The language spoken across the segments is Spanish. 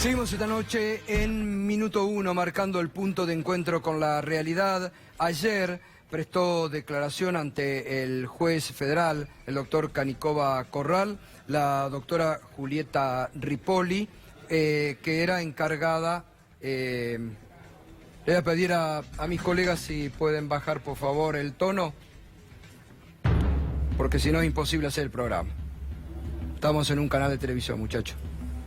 Seguimos esta noche en Minuto 1, marcando el punto de encuentro con la realidad. Ayer prestó declaración ante el juez federal, el doctor Canicova Corral, la doctora Julieta Ripoli, que era encargada. Le voy a pedir a mis colegas si pueden bajar por favor el tono, porque si no es imposible hacer el programa. Estamos en un canal de televisión, muchachos.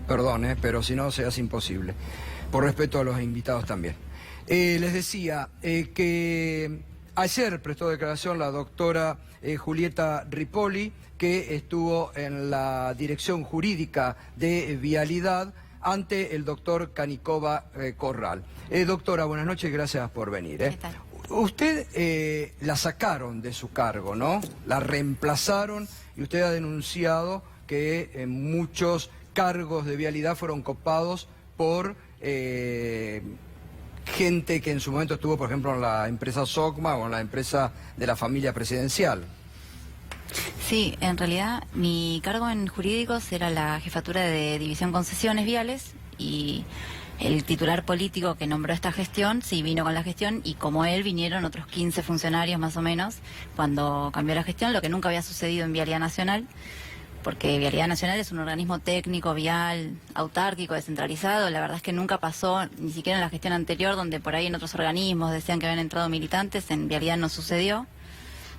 Perdón, pero si no se hace imposible. Por respeto a los invitados también. Les decía que ayer prestó declaración la doctora Julieta Ripoli, que estuvo en la dirección jurídica de Vialidad ante el doctor Canicova Corral. Doctora, buenas noches, gracias por venir. ¿Qué tal? Usted la sacaron de su cargo, ¿no? La reemplazaron y usted ha denunciado que muchos cargos de Vialidad fueron copados por gente que en su momento estuvo, por ejemplo, en la empresa SOCMA o en la empresa de la familia presidencial. Sí, en realidad mi cargo en jurídicos era la jefatura de División Concesiones Viales y el titular político que nombró esta gestión, sí, vino con la gestión y como él vinieron otros 15 funcionarios más o menos cuando cambió la gestión, lo que nunca había sucedido en Vialidad Nacional, porque Vialidad Nacional es un organismo técnico, vial, autárquico, descentralizado. La verdad es que nunca pasó, ni siquiera en la gestión anterior, donde por ahí en otros organismos decían que habían entrado militantes, en Vialidad no sucedió.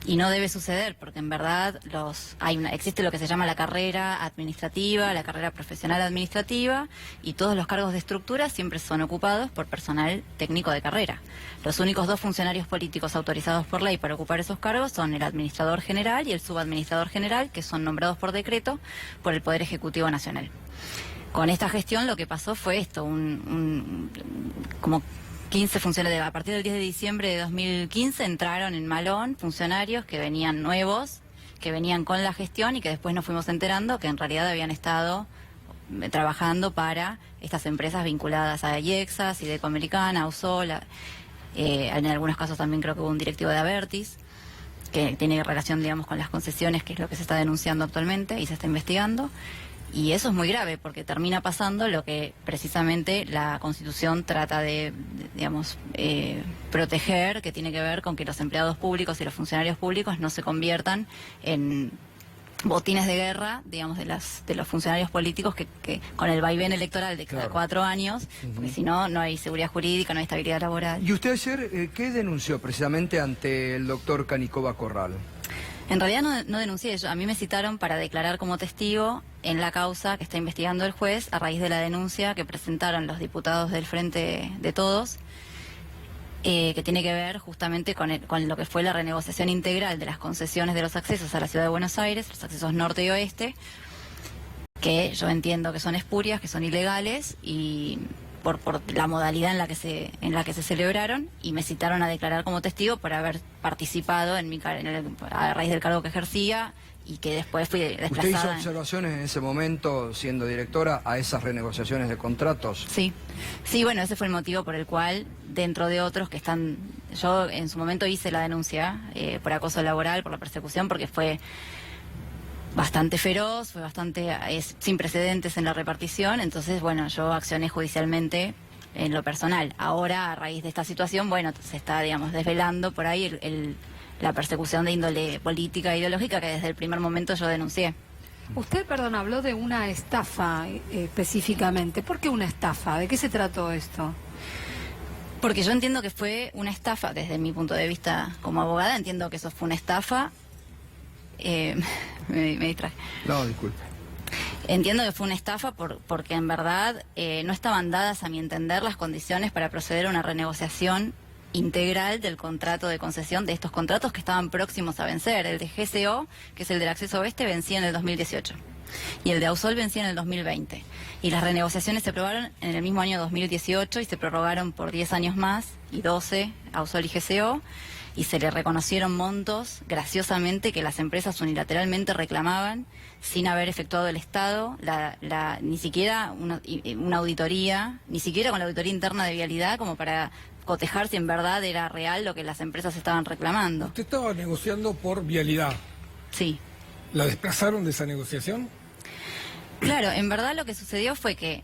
Y no debe suceder, porque en verdad existe lo que se llama la carrera administrativa, la carrera profesional administrativa, y todos los cargos de estructura siempre son ocupados por personal técnico de carrera. Los únicos dos funcionarios políticos autorizados por ley para ocupar esos cargos son el administrador general y el subadministrador general, que son nombrados por decreto por el Poder Ejecutivo Nacional. Con esta gestión lo que pasó fue esto, como 15 funcionarios, a partir del 10 de diciembre de 2015 entraron en Malón funcionarios que venían nuevos, que venían con la gestión y que después nos fuimos enterando que en realidad habían estado trabajando para estas empresas vinculadas a IEXA, Sideco Americana, Ausol, en algunos casos también creo que hubo un directivo de Abertis, que tiene relación, digamos, con las concesiones, que es lo que se está denunciando actualmente y se está investigando. Y eso es muy grave porque termina pasando lo que precisamente la Constitución trata de digamos, proteger, que tiene que ver con que los empleados públicos y los funcionarios públicos no se conviertan en botines de guerra, digamos, de los funcionarios políticos que con el vaivén electoral de cada 4 años, porque si no, no hay seguridad jurídica, no hay estabilidad laboral. ¿Y usted ayer qué denunció precisamente ante el doctor Canicova Corral? En realidad no denuncié, a mí me citaron para declarar como testigo en la causa que está investigando el juez a raíz de la denuncia que presentaron los diputados del Frente de Todos, que tiene que ver justamente con lo que fue la renegociación integral de las concesiones de los accesos a la Ciudad de Buenos Aires, los accesos norte y oeste, que yo entiendo que son espurias, que son ilegales y por la modalidad en la que se celebraron, y me citaron a declarar como testigo por haber participado a raíz del cargo que ejercía y que después fui desplazada. ¿Usted hizo observaciones en ese momento, siendo directora, a esas renegociaciones de contratos? Sí, bueno, ese fue el motivo por el cual, dentro de otros que están... Yo en su momento hice la denuncia por acoso laboral, por la persecución, porque fue bastante feroz, fue sin precedentes en la repartición, entonces, bueno, yo accioné judicialmente en lo personal. Ahora, a raíz de esta situación, bueno, se está, digamos, desvelando por ahí la persecución de índole política e ideológica que desde el primer momento yo denuncié. Usted, perdón, habló de una estafa específicamente. ¿Por qué una estafa? ¿De qué se trató esto? Porque yo entiendo que fue una estafa, desde mi punto de vista como abogada, entiendo que eso fue una estafa. Me distraje. No, disculpe. Entiendo que fue una estafa porque en verdad no estaban dadas, a mi entender, las condiciones para proceder a una renegociación integral del contrato de concesión, de estos contratos que estaban próximos a vencer. El de GCO, que es el del acceso oeste, vencía en el 2018 y el de Ausol vencía en el 2020, y las renegociaciones se aprobaron en el mismo año 2018 y se prorrogaron por 10 años más, y 12 Ausol y GCO, y se le reconocieron montos, graciosamente, que las empresas unilateralmente reclamaban sin haber efectuado el Estado, ni siquiera una auditoría, ni siquiera con la auditoría interna de Vialidad, como para cotejar si en verdad era real lo que las empresas estaban reclamando. Usted estaba negociando por Vialidad. Sí. ¿La desplazaron de esa negociación? Claro, en verdad lo que sucedió fue que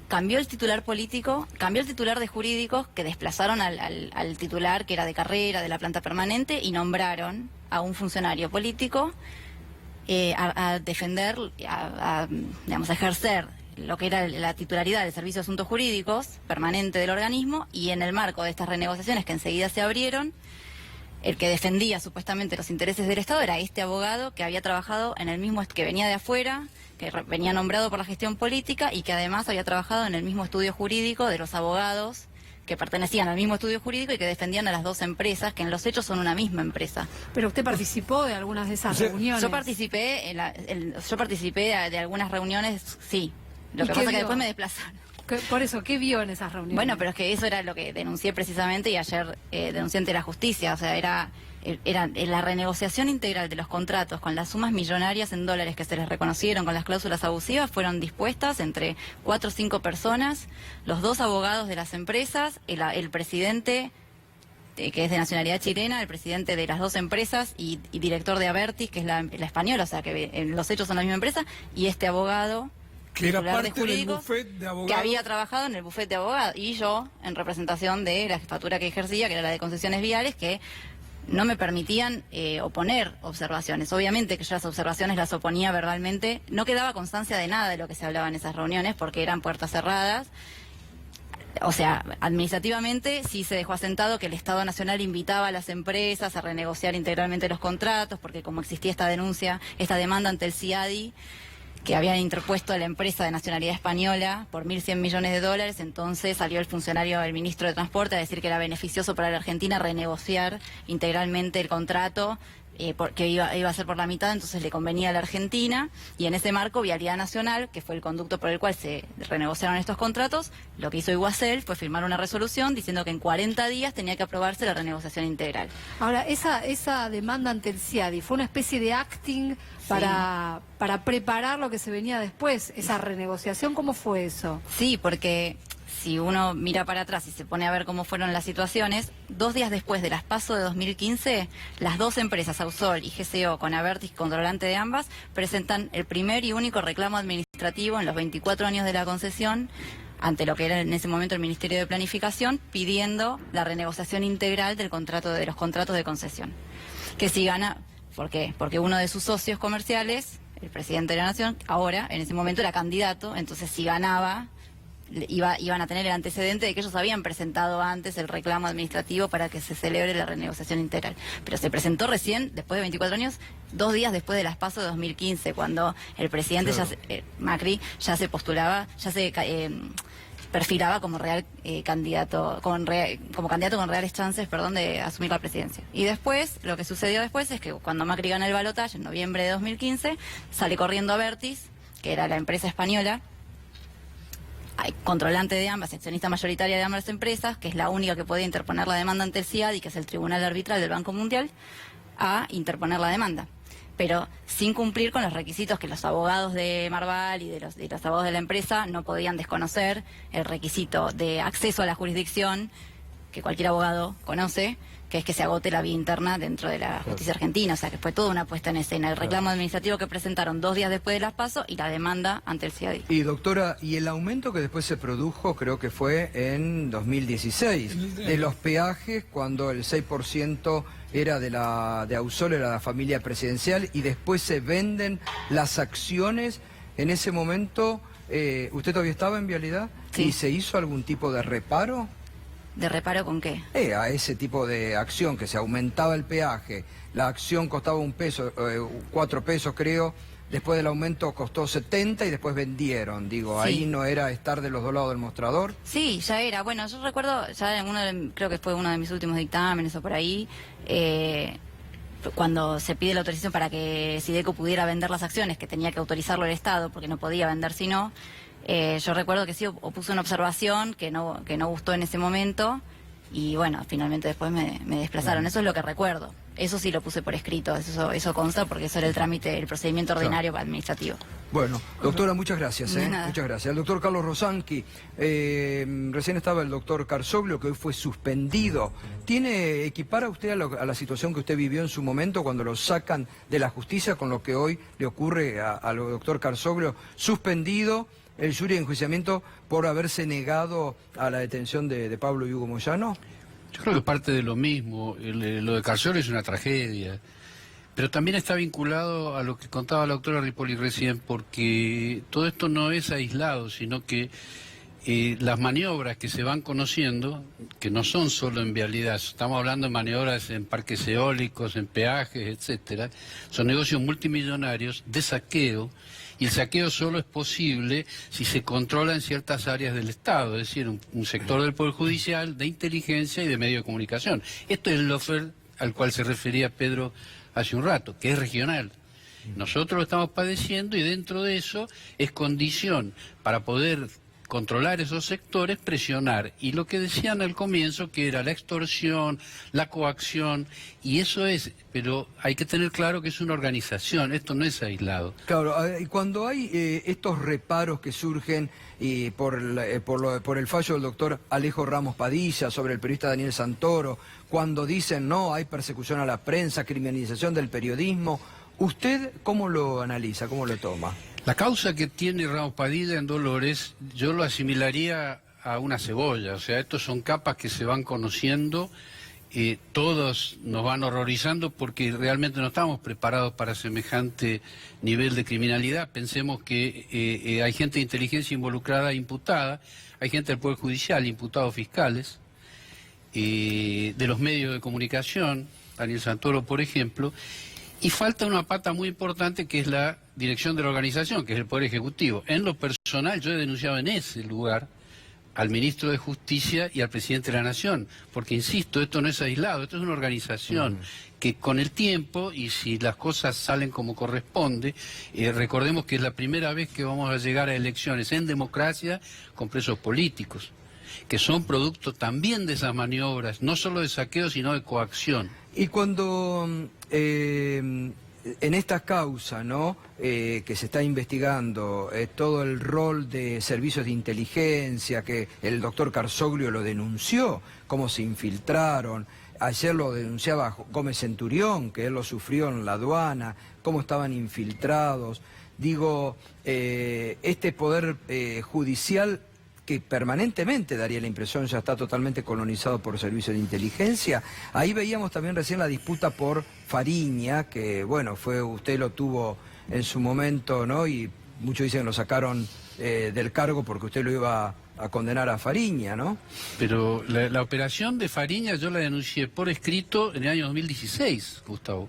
cambió el titular político, cambió el titular de jurídicos, que desplazaron al titular que era de carrera, de la planta permanente, y nombraron a un funcionario político a defender, digamos, a ejercer lo que era la titularidad del Servicio de Asuntos Jurídicos permanente del organismo, y en el marco de estas renegociaciones que enseguida se abrieron, el que defendía supuestamente los intereses del Estado era este abogado que había trabajado en el mismo, que venía de afuera, que venía nombrado por la gestión política y que además había trabajado en el mismo estudio jurídico de los abogados que pertenecían al mismo estudio jurídico y que defendían a las dos empresas, que en los hechos son una misma empresa. Pero usted participó de algunas de esas reuniones. Yo participé, de algunas reuniones, sí. Lo ¿Y que qué pasa es que vio? después me desplazaron. Por eso, ¿qué vio en esas reuniones? Bueno, pero es que eso era lo que denuncié precisamente y ayer denuncié ante la justicia. O sea, era la renegociación integral de los contratos con las sumas millonarias en dólares que se les reconocieron con las cláusulas abusivas. Fueron dispuestas entre 4 o 5 personas, los 2 abogados de las empresas, el presidente, que es de nacionalidad chilena, el presidente de las 2 empresas y director de Abertis, que es la española, o sea, que en los hechos son la misma empresa, y este abogado, Que era titular de parte del jurídicos, bufete de abogados. que había trabajado en el bufete de abogados, y yo en representación de la jefatura que ejercía, que era la de concesiones viales, que no me permitían oponer observaciones. Obviamente que yo las observaciones las oponía verbalmente, no quedaba constancia de nada de lo que se hablaba en esas reuniones porque eran puertas cerradas. O sea, administrativamente sí se dejó asentado que el Estado Nacional invitaba a las empresas a renegociar integralmente los contratos, porque como existía esta denuncia, esta demanda ante el CIADI, que habían interpuesto a la empresa de nacionalidad española por 1.100 millones de dólares, entonces salió el funcionario, el ministro de Transporte, a decir que era beneficioso para la Argentina renegociar integralmente el contrato, porque iba a ser por la mitad, entonces le convenía a la Argentina, y en ese marco Vialidad Nacional, que fue el conducto por el cual se renegociaron estos contratos, lo que hizo Iguacel fue firmar una resolución diciendo que en 40 días tenía que aprobarse la renegociación integral. Ahora, esa demanda ante el CIADI fue una especie de acting para preparar lo que se venía después, esa renegociación. ¿Cómo fue eso? Sí, porque si uno mira para atrás y se pone a ver cómo fueron las situaciones, 2 días después de las PASO de 2015, las 2 empresas, Ausol y GCO, con Abertis controlante de ambas, presentan el primer y único reclamo administrativo en los 24 años de la concesión ante lo que era en ese momento el Ministerio de Planificación, pidiendo la renegociación integral del contrato, de los contratos de concesión. Que si gana, ¿por qué? Porque uno de sus socios comerciales, el presidente de la Nación, ahora, en ese momento era candidato, entonces si ganaba, iban a tener el antecedente de que ellos habían presentado antes el reclamo administrativo para que se celebre la renegociación integral. Pero se presentó recién, después de 24 años, 2 días después de las PASO de 2015, cuando el presidente Macri ya se postulaba, ya se perfilaba como real candidato, como candidato con reales chances, de asumir la presidencia. Y después, lo que sucedió después es que cuando Macri gana el balotaje en noviembre de 2015, sale corriendo Abertis, que era la empresa española, controlante de ambas, accionista mayoritaria de ambas empresas, que es la única que podía interponer la demanda ante el CIADI, que es el Tribunal Arbitral del Banco Mundial, a interponer la demanda, pero sin cumplir con los requisitos que los abogados de Marval y de los abogados de la empresa no podían desconocer, el requisito de acceso a la jurisdicción, que cualquier abogado conoce, que es que se agote la vía interna dentro de la justicia argentina. O sea, que fue toda una puesta en escena. El reclamo administrativo que presentaron 2 días después de las PASO y la demanda ante el CIADI. Y doctora, y el aumento que después se produjo, creo que fue en 2016, de los peajes, cuando el 6% era de Ausol, era la familia presidencial, y después se venden las acciones. En ese momento, ¿usted todavía estaba en Vialidad? Sí. ¿Y se hizo algún tipo de reparo? ¿De reparo con qué? A ese tipo de acción, que se aumentaba el peaje, la acción costaba 1 peso, 4 pesos creo, después del aumento costó 70 y después vendieron, digo, Sí. ahí no era estar de los 2 lados del mostrador. Sí, ya era. Bueno, yo recuerdo, ya en creo que fue uno de mis últimos dictámenes o por ahí, cuando se pide la autorización para que Sideco pudiera vender las acciones, que tenía que autorizarlo el Estado, porque no podía vender si no. Yo recuerdo que sí opuso una observación que no gustó en ese momento y bueno, finalmente después me desplazaron. Eso es lo que recuerdo. Eso sí lo puse por escrito, eso consta porque eso era el trámite, el procedimiento ordinario administrativo. Bueno, doctora, muchas gracias. De nada. Muchas gracias. El doctor Carlos Rosanqui, recién estaba el doctor Carzoglio, que hoy fue suspendido. ¿Equipara usted a la situación que usted vivió en su momento cuando lo sacan de la justicia con lo que hoy le ocurre al doctor Carzoglio, suspendido? el jury de enjuiciamiento por haberse negado a la detención de Pablo y Hugo Moyano? Yo creo que parte de lo mismo. Lo de Carcioli es una tragedia. Pero también está vinculado a lo que contaba la doctora Ripoll recién, porque todo esto no es aislado, sino que las maniobras que se van conociendo, que no son solo en vialidad, estamos hablando de maniobras en parques eólicos, en peajes, etcétera, son negocios multimillonarios de saqueo, y el saqueo solo es posible si se controla en ciertas áreas del Estado, es decir, un sector del Poder Judicial, de inteligencia y de medio de comunicación. Esto es el lawfare al cual se refería Pedro hace un rato, que es regional. Nosotros lo estamos padeciendo y dentro de eso es condición para poder controlar esos sectores, presionar. Y lo que decían al comienzo, que era la extorsión, la coacción, y eso es, pero hay que tener claro que es una organización, esto no es aislado. Claro, y cuando hay estos reparos que surgen por el fallo del doctor Alejo Ramos Padilla sobre el periodista Daniel Santoro, cuando dicen no, hay persecución a la prensa, criminalización del periodismo, ¿usted cómo lo analiza, cómo lo toma? La causa que tiene Ramos Padilla en Dolores, yo lo asimilaría a una cebolla, o sea, estos son capas que se van conociendo, todos nos van horrorizando porque realmente no estamos preparados para semejante nivel de criminalidad. Pensemos que hay gente de inteligencia involucrada, imputada, hay gente del Poder Judicial, imputados fiscales, de los medios de comunicación, Daniel Santoro, por ejemplo, y falta una pata muy importante que es la dirección de la organización, que es el Poder Ejecutivo. En lo personal, yo he denunciado en ese lugar al ministro de Justicia y al presidente de la Nación, porque insisto, esto no es aislado, esto es una organización que con el tiempo, y si las cosas salen como corresponde, recordemos que es la primera vez que vamos a llegar a elecciones en democracia con presos políticos, que son producto también de esas maniobras, no solo de saqueo, sino de coacción. Y cuando en esta causa, ¿no?, que se está investigando, todo el rol de servicios de inteligencia, que el doctor Carzoglio lo denunció, cómo se infiltraron, ayer lo denunciaba Gómez Centurión, que él lo sufrió en la aduana, cómo estaban infiltrados, digo, este poder judicial que permanentemente, daría la impresión, ya está totalmente colonizado por servicios de inteligencia. Ahí veíamos también recién la disputa por Fariña, que bueno, usted lo tuvo en su momento, ¿no? Y muchos dicen que lo sacaron del cargo porque usted lo iba a condenar a Fariña, ¿no? Pero la operación de Fariña yo la denuncié por escrito en el año 2016, Gustavo.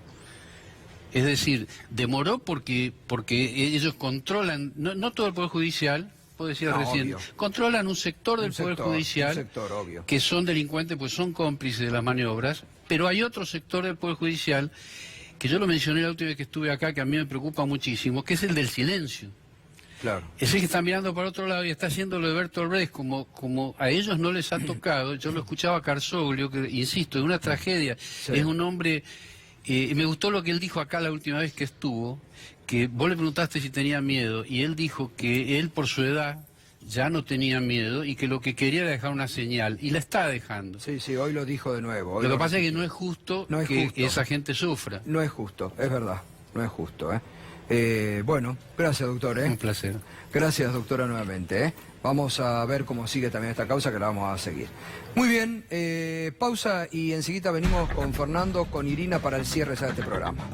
Es decir, demoró porque ellos controlan, no todo el Poder Judicial, puedo decir recién, obvio, controlan un sector del Poder Judicial, obvio, que son delincuentes, pues son cómplices de las maniobras, pero hay otro sector del Poder Judicial, que yo lo mencioné la última vez que estuve acá, que a mí me preocupa muchísimo, que es el del silencio. Claro. Es el que está mirando para otro lado y está haciendo lo de Bertolt Brecht, como a ellos no les ha tocado. Yo lo escuchaba a Carzoglio, que insisto, es una tragedia, sí. Es un hombre, me gustó lo que él dijo acá la última vez que estuvo, que vos le preguntaste si tenía miedo, y él dijo que él por su edad ya no tenía miedo y que lo que quería era dejar una señal, y la está dejando. Sí, sí, hoy lo dijo de nuevo. Lo que pasa es que no es justo que esa gente sufra. No es justo, es verdad, no es justo. Bueno, gracias, doctor. Un placer. Gracias, doctora, nuevamente. Vamos a ver cómo sigue también esta causa, que la vamos a seguir. Muy bien, pausa y enseguida venimos con Fernando, con Irina para el cierre de este programa.